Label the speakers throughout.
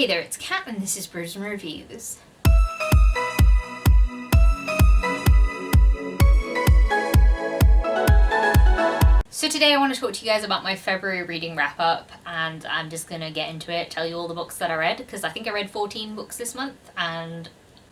Speaker 1: Hey there, it's Kat and this is Brews and Reviews. So today I want to talk to you guys about my February reading wrap up, and I'm just going to get into it, tell you all the books that I read, because I think I read 14 books this month and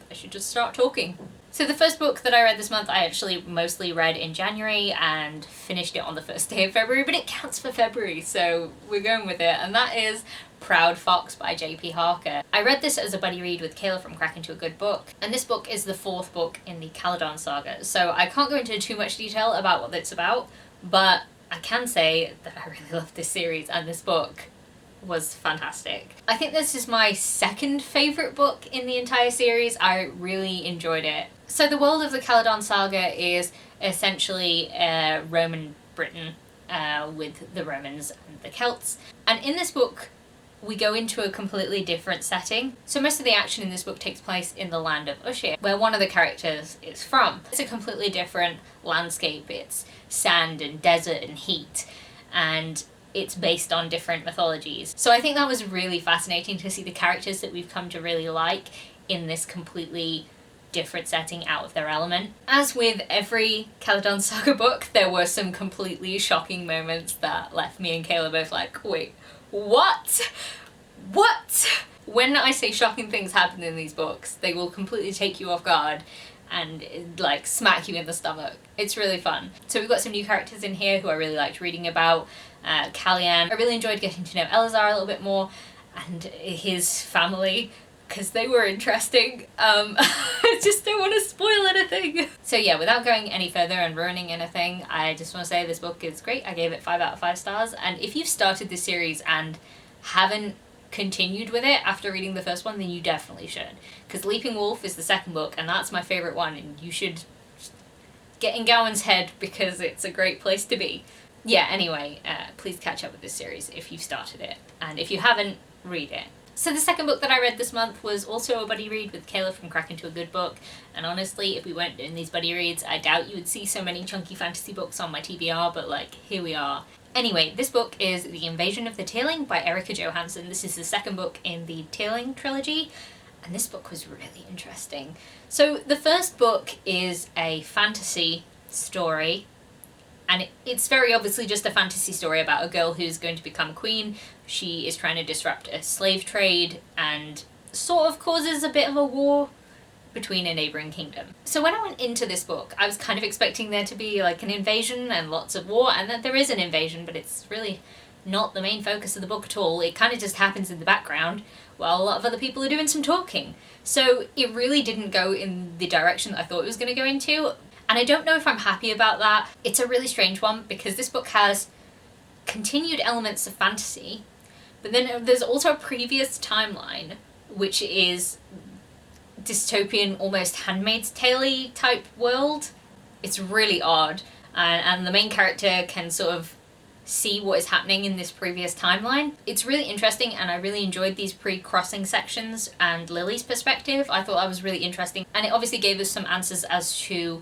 Speaker 1: I should just start talking. So the first book that I read this month I actually mostly read in January and finished it on the first day of February, but it counts for February, so we're going with it, and that is Proud Fox by J.P. Harker. I read this as a buddy read with Kayla from Crack Into a Good Book, and this book is the fourth book in the Caledon saga, so I can't go into too much detail about what it's about, but I can say that I really loved this series and this book was fantastic. I think this is my second favourite book in the entire series. I really enjoyed it. So the world of the Caledon saga is essentially Roman Britain with the Romans and the Celts, and in this book we go into a completely different setting. So most of the action in this book takes place in the land of Ushir, where one of the characters is from. It's a completely different landscape. It's sand and desert and heat, and it's based on different mythologies. So I think that was really fascinating to see the characters that we've come to really like in this completely different setting out of their element. As with every Caledon saga book, there were some completely shocking moments that left me and Kayla both like, wait, what? When I say shocking things happen in these books, they will completely take you off guard and like smack you in the stomach. It's really fun. So we've got some new characters in here who I really liked reading about. Callian. I really enjoyed getting to know Elazar a little bit more and his family, because they were interesting. I just don't want to spoil anything. So yeah, without going any further and ruining anything, I just want to say this book is great. I gave it 5 out of 5 stars, and if you've started this series and haven't continued with it after reading the first one, then you definitely should, because Leaping Wolf is the second book and that's my favourite one, and you should get in Gowan's head because it's a great place to be. Yeah, anyway, please catch up with this series if you've started it, and if you haven't, read it. So the second book that I read this month was also a buddy read with Kayla from Crack Into a Good Book, and honestly, if we weren't doing these buddy reads, I doubt you would see so many chunky fantasy books on my TBR, but like, here we are. Anyway, this book is The Invasion of the Tearling by Erica Johansson. This is the second book in the Tearling trilogy, and this book was really interesting. So the first book is a fantasy story, and it's very obviously just a fantasy story about a girl who's going to become queen. She is trying to disrupt a slave trade and sort of causes a bit of a war between a neighbouring kingdom. So when I went into this book, I was kind of expecting there to be like an invasion and lots of war, and that there is an invasion, but it's really not the main focus of the book at all. It kind of just happens in the background while a lot of other people are doing some talking. So it really didn't go in the direction that I thought it was going to go into, and I don't know if I'm happy about that. It's a really strange one because this book has continued elements of fantasy, but then there's also a previous timeline which is dystopian, almost Handmaid's Tale-y type world. It's really odd, and the main character can sort of see what is happening in this previous timeline. It's really interesting, and I really enjoyed these pre-crossing sections and Lily's perspective. I thought that was really interesting, and it obviously gave us some answers as to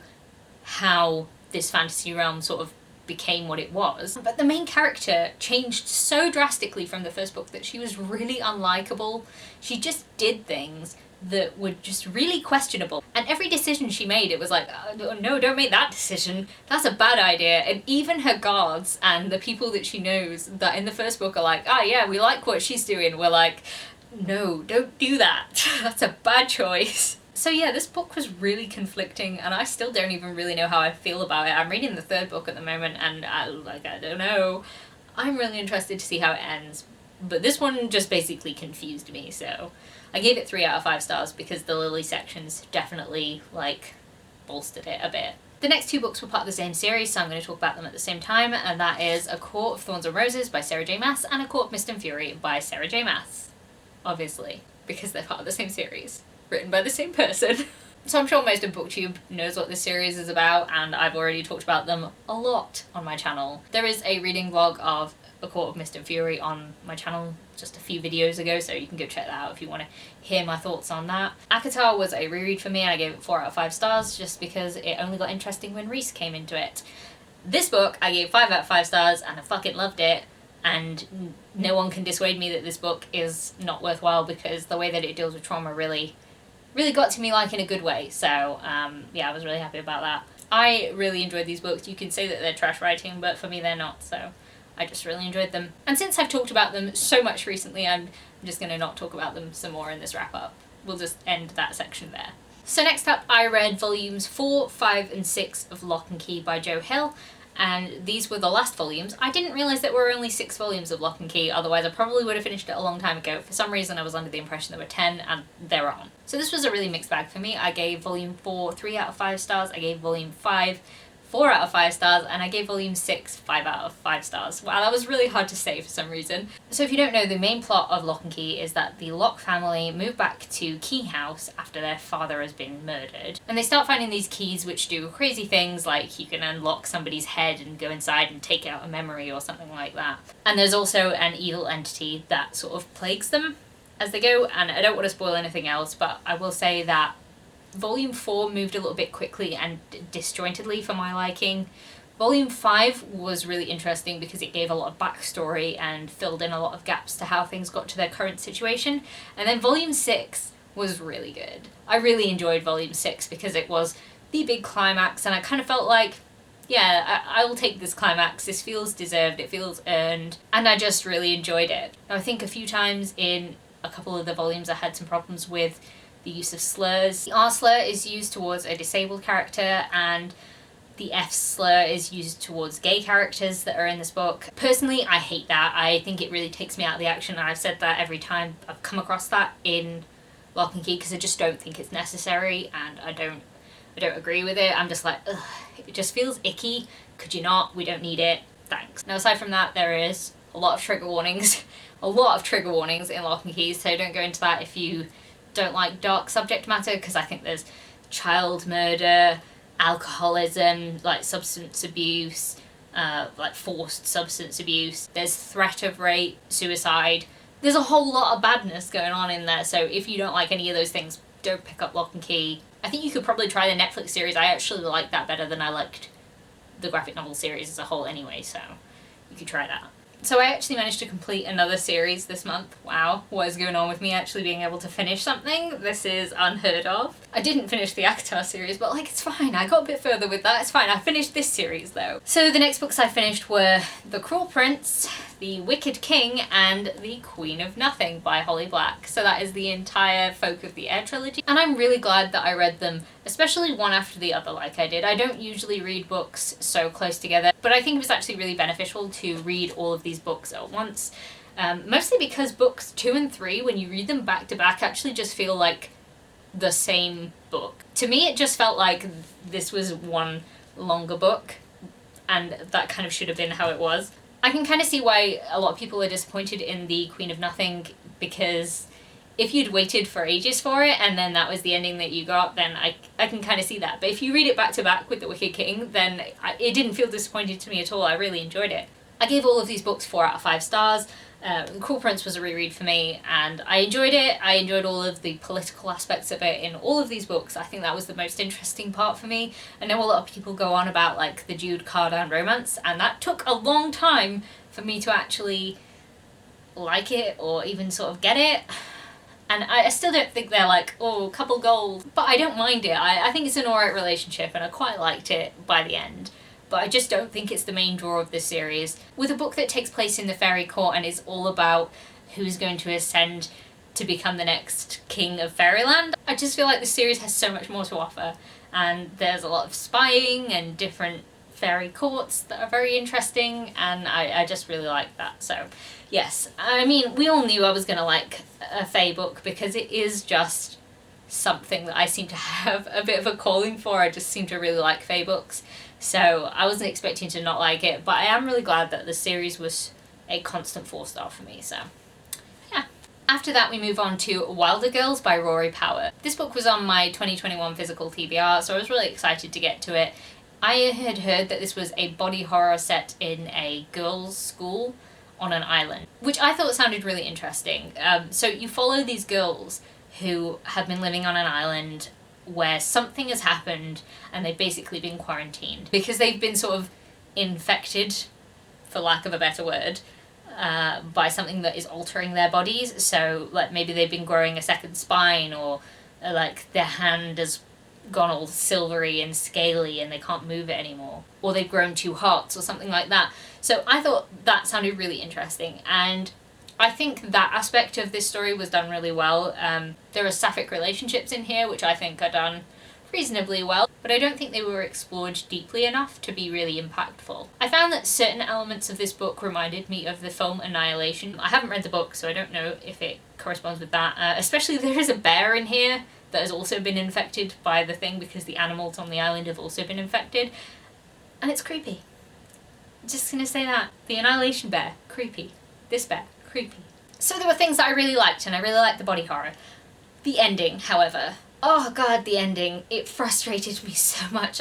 Speaker 1: how this fantasy realm sort of became what it was. But the main character changed so drastically from the first book that she was really unlikable. She just did things that were just really questionable, and every decision she made, it was like, oh, no, don't make that decision, that's a bad idea. And even her guards and the people that she knows that in the first book are like, oh yeah, we like what she's doing, we're like, no, don't do that, that's a bad choice. So yeah, this book was really conflicting, and I still don't even really know how I feel about it. I'm reading the third book at the moment, and I don't know. I'm really interested to see how it ends, but this one just basically confused me, so I gave it 3 out of 5 stars because the Lily sections definitely, like, bolstered it a bit. The next 2 books were part of the same series, so I'm going to talk about them at the same time, and that is A Court of Thorns and Roses by Sarah J Maas and A Court of Mist and Fury by Sarah J Maas. Obviously, because they're part of the same series, written by the same person. So I'm sure most of BookTube knows what this series is about, and I've already talked about them a lot on my channel. There is a reading vlog of A Court of Mist and Fury on my channel just a few videos ago, so you can go check that out if you want to hear my thoughts on that. ACOTAR was a reread for me, and I gave it 4 out of 5 stars just because it only got interesting when Reese came into it. This book I gave 5 out of 5 stars and I fucking loved it, and no one can dissuade me that this book is not worthwhile, because the way that it deals with trauma really got to me, like, in a good way. So yeah, I was really happy about that. I really enjoyed these books. You could say that they're trash writing, but for me they're not, so I just really enjoyed them. And since I've talked about them so much recently, I'm just going to not talk about them some more in this wrap up. We'll just end that section there. So next up, I read volumes 4, 5 and 6 of Lock and Key by Joe Hill, and these were the last volumes. I didn't realise there were only 6 volumes of Lock and Key, otherwise I probably would have finished it a long time ago. For some reason I was under the impression there were 10, and there aren't. So this was a really mixed bag for me. I gave volume 4 3 out of 5 stars, I gave volume 5 4 out of 5 stars, and I gave volume 6 5 out of 5 stars. Wow, that was really hard to say for some reason. So if you don't know, the main plot of Lock and Key is that the Locke family move back to Key House after their father has been murdered. And they start finding these keys which do crazy things, like you can unlock somebody's head and go inside and take out a memory or something like that. And there's also an evil entity that sort of plagues them as they go, and I don't want to spoil anything else, but I will say that Volume 4 moved a little bit quickly and disjointedly for my liking. Volume 5 was really interesting because it gave a lot of backstory and filled in a lot of gaps to how things got to their current situation. And then Volume 6 was really good. I really enjoyed Volume 6 because it was the big climax, and I kind of felt like, yeah, I will take this climax. This feels deserved, it feels earned, and I just really enjoyed it. Now, I think a few times in a couple of the volumes I had some problems with the use of slurs. The R slur is used towards a disabled character, and the F slur is used towards gay characters that are in this book. Personally, I hate that. I think it really takes me out of the action, and I've said that every time I've come across that in Lock and Key, because I just don't think it's necessary, and I don't agree with it. I'm just like, ugh, it just feels icky. Could you not? We don't need it. Thanks. Now, aside from that, there is a lot of trigger warnings. A lot of trigger warnings in Lock and Key, so don't go into that if you don't like dark subject matter, because I think there's child murder, alcoholism, like substance abuse, like forced substance abuse. There's threat of rape, suicide. There's a whole lot of badness going on in there, so if you don't like any of those things, don't pick up Lock and Key. I think you could probably try the Netflix series. I actually like that better than I liked the graphic novel series as a whole anyway, so you could try that. So I actually managed to complete another series this month. Wow, what is going on with me actually being able to finish something? This is unheard of. I didn't finish the Akatar series, but like, it's fine. I got a bit further with that. It's fine. I finished this series though. So the next books I finished were The Cruel Prince, The Wicked King, and The Queen of Nothing by Holly Black. So that is the entire folk of the Air Trilogy, and I'm really glad that I read them, especially one after the other like I did. I don't usually read books so close together, but I think it was actually really beneficial to read all of these books at once. Mostly because books 2 and 3, when you read them back to back, actually just feel like the same book. To me, it just felt like this was one longer book, and that kind of should have been how it was. I can kind of see why a lot of people are disappointed in The Queen of Nothing, because if you'd waited for ages for it and then that was the ending that you got, then I can kind of see that. But if you read it back to back with The Wicked King, then it didn't feel disappointing to me at all. I really enjoyed it. I gave all of these books 4 out of 5 stars. The Cruel Prince was a reread for me, and I enjoyed it. I enjoyed all of the political aspects of it in all of these books. I think that was the most interesting part for me. I know a lot of people go on about like the Jude Cardan romance, and that took a long time for me to actually like it or even sort of get it. And I still don't think they're like, oh, couple goals, but I don't mind it. I think it's an alright relationship, and I quite liked it by the end. But I just don't think it's the main draw of this series. With a book that takes place in the fairy court and is all about who's going to ascend to become the next king of fairyland, I just feel like the series has so much more to offer. And there's a lot of spying and different fairy courts that are very interesting, and I just really like that. So yes, I mean, we all knew I was going to like a fae book because it is just something that I seem to have a bit of a calling for. I just seem to really like fae books. So I wasn't expecting to not like it, but I am really glad that the series was a constant 4-star for me, so yeah. After that, we move on to Wilder Girls by Rory Power. This book was on my 2021 physical TBR, so I was really excited to get to it. I had heard that this was a body horror set in a girls' school on an island, which I thought sounded really interesting. So you follow these girls who have been living on an island where something has happened and they've basically been quarantined because they've been sort of infected, for lack of a better word, by something that is altering their bodies. So like maybe they've been growing a second spine, or like their hand has gone all silvery and scaly and they can't move it anymore, or they've grown two hearts or something like that. So I thought that sounded really interesting, and I think that aspect of this story was done really well. There are sapphic relationships in here which I think are done reasonably well, but I don't think they were explored deeply enough to be really impactful. I found that certain elements of this book reminded me of the film Annihilation. I haven't read the book, so I don't know if it corresponds with that. Especially there is a bear in here that has also been infected by the thing, because the animals on the island have also been infected. And it's creepy. Just gonna say that. The Annihilation bear, creepy. This bear, creepy. So there were things that I really liked, and I really liked the body horror. The ending, however, oh god, the ending, it frustrated me so much.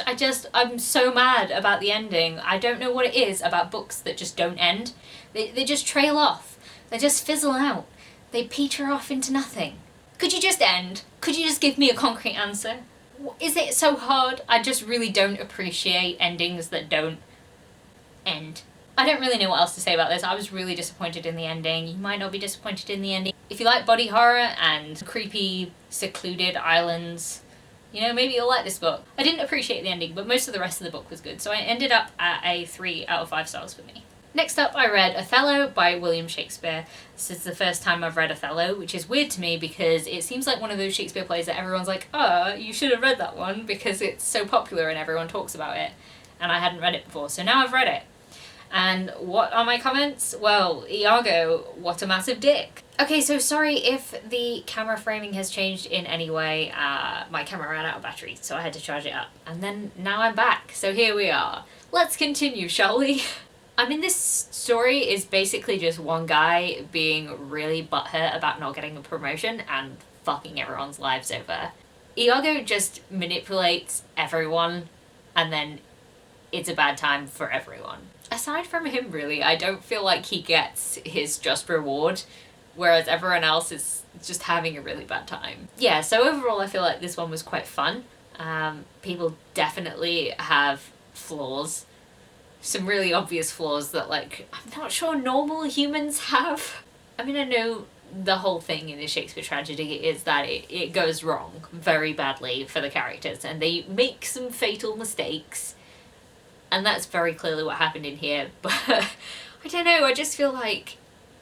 Speaker 1: I'm so mad about the ending. I don't know what it is about books that just don't end. They just trail off. They just fizzle out. They peter off into nothing. Could you just end? Could you just give me a concrete answer? Is it so hard? I just really don't appreciate endings that don't end. I don't really know what else to say about this. I was really disappointed in the ending. You might not be disappointed in the ending. If you like body horror and creepy, secluded islands, you know, maybe you'll like this book. I didn't appreciate the ending, but most of the rest of the book was good, so I ended up at a 3 out of 5 stars for me. Next up, I read Othello by William Shakespeare. This is the first time I've read Othello, which is weird to me because it seems like one of those Shakespeare plays that everyone's like, oh, you should have read that one because it's so popular and everyone talks about it. And I hadn't read it before, so now I've read it. And what are my comments? Well, Iago, what a massive dick. Okay, so sorry if the camera framing has changed in any way. My camera ran out of battery, so I had to charge it up. And then now I'm back, so here we are. Let's continue, shall we? I mean, this story is basically just one guy being really butthurt about not getting a promotion and fucking everyone's lives over. Iago just manipulates everyone, and then it's a bad time for everyone. Aside from him, really, I don't feel like he gets his just reward, whereas everyone else is just having a really bad time. Yeah, so overall I feel like this one was quite fun. People definitely have flaws. Some really obvious flaws that, like, I'm not sure normal humans have. I mean, I know the whole thing in the Shakespeare tragedy is that it goes wrong very badly for the characters, and they make some fatal mistakes. And that's very clearly what happened in here, but I don't know, I just feel like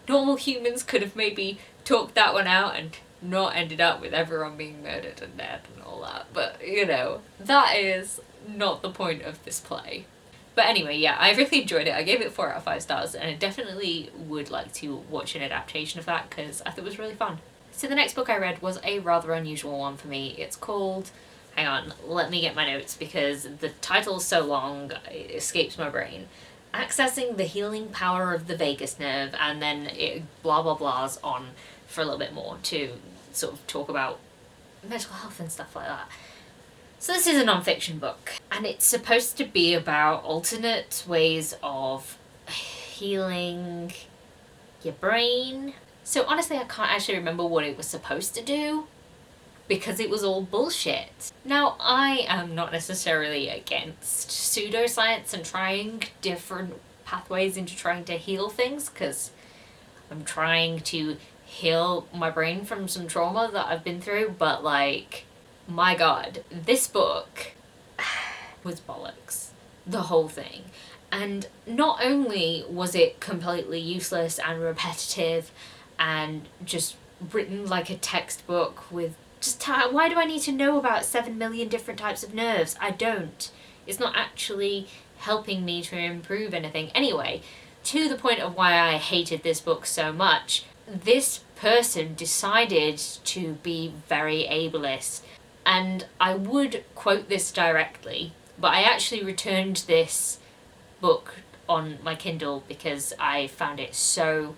Speaker 1: normal humans could have maybe talked that one out and not ended up with everyone being murdered and dead and all that, but you know, that is not the point of this play. But anyway, yeah, I really enjoyed it. I gave it 4 out of 5 stars, and I definitely would like to watch an adaptation of that because I thought it was really fun. So the next book I read was a rather unusual one for me. It's called... Hang on, let me get my notes because the title's so long, it escapes my brain. Accessing the healing power of the vagus nerve, and then it blah blah blahs on for a little bit more to sort of talk about mental health and stuff like that. So this is a non-fiction book, and it's supposed to be about alternate ways of healing your brain. So honestly, I can't actually remember what it was supposed to do, because it was all bullshit. Now, I am not necessarily against pseudoscience and trying different pathways into trying to heal things, because I'm trying to heal my brain from some trauma that I've been through, but like, my god, this book was bollocks. The whole thing. And not only was it completely useless and repetitive and just written like a textbook with why do I need to know about 7 million different types of nerves? I don't. It's not actually helping me to improve anything. Anyway, to the point of why I hated this book so much, this person decided to be very ableist. And I would quote this directly, but I actually returned this book on my Kindle because I found it so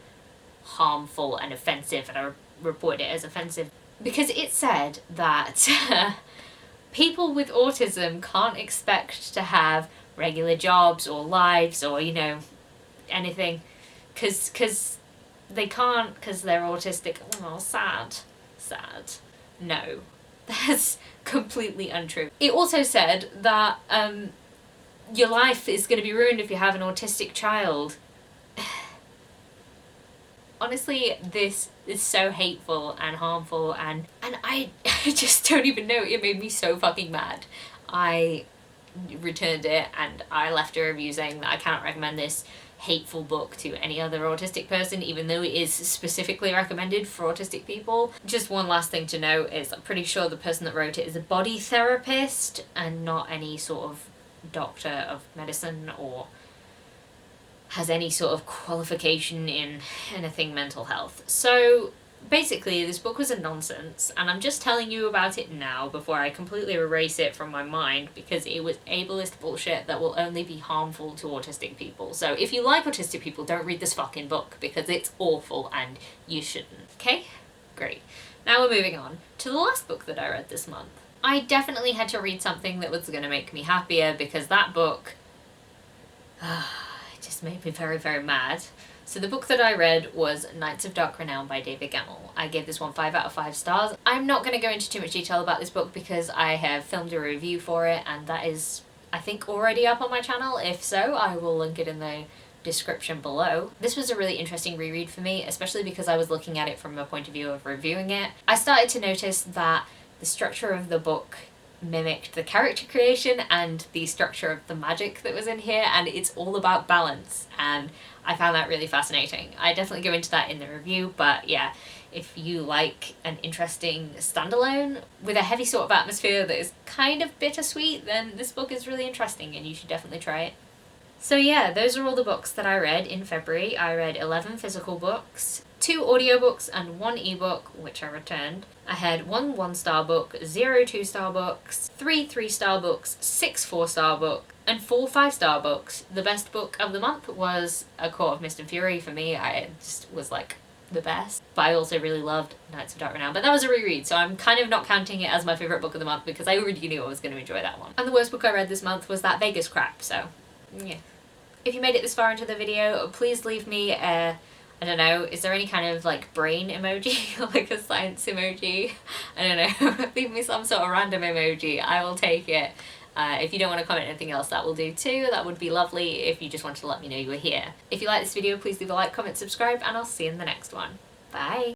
Speaker 1: harmful and offensive, and I reported it as offensive. Because it said that people with autism can't expect to have regular jobs or lives or, you know, anything. Because they can't because they're autistic. Oh, sad. Sad. No. That's completely untrue. It also said that your life is going to be ruined if you have an autistic child. Honestly, this is so hateful and harmful, and I just don't even know, it made me so fucking mad. I returned it and I left a review saying that I cannot recommend this hateful book to any other autistic person, even though it is specifically recommended for autistic people. Just one last thing to note is I'm pretty sure the person that wrote it is a body therapist and not any sort of doctor of medicine or has any sort of qualification in anything mental health. So basically this book was a nonsense, and I'm just telling you about it now before I completely erase it from my mind, because it was ableist bullshit that will only be harmful to autistic people. So if you like autistic people, don't read this fucking book because it's awful and you shouldn't. Okay? Great. Now we're moving on to the last book that I read this month. I definitely had to read something that was going to make me happier, because that book it just made me very, very mad. So the book that I read was Knights of Dark Renown by David Gemmell. I gave this one 5 out of 5 stars. I'm not going to go into too much detail about this book because I have filmed a review for it, and that is, I think, already up on my channel. If so, I will link it in the description below. This was a really interesting reread for me, especially because I was looking at it from a point of view of reviewing it. I started to notice that the structure of the book mimicked the character creation and the structure of the magic that was in here, and it's all about balance, and I found that really fascinating. I definitely go into that in the review, but yeah, if you like an interesting standalone with a heavy sort of atmosphere that is kind of bittersweet, then this book is really interesting and you should definitely try it. So yeah, those are all the books that I read in February. I read 11 physical books, 2 audiobooks and 1 ebook, which I returned. I had 1 1-star book, 0 2-star books, 3 3-star books, 6 4-star books, and 4 5-star books. The best book of the month was A Court of Mist and Fury for me. I just was like the best. But I also really loved Knights of Dark Renown, but that was a reread, so I'm kind of not counting it as my favourite book of the month because I already knew I was going to enjoy that one. And the worst book I read this month was that Vegas crap, so yeah. If you made it this far into the video, please leave me a, I don't know, is there any kind of like brain emoji, like a science emoji? I don't know, leave me some sort of random emoji, I will take it. If you don't want to comment anything else, that will do too, that would be lovely if you just wanted to let me know you were here. If you like this video, please leave a like, comment, subscribe, and I'll see you in the next one. Bye!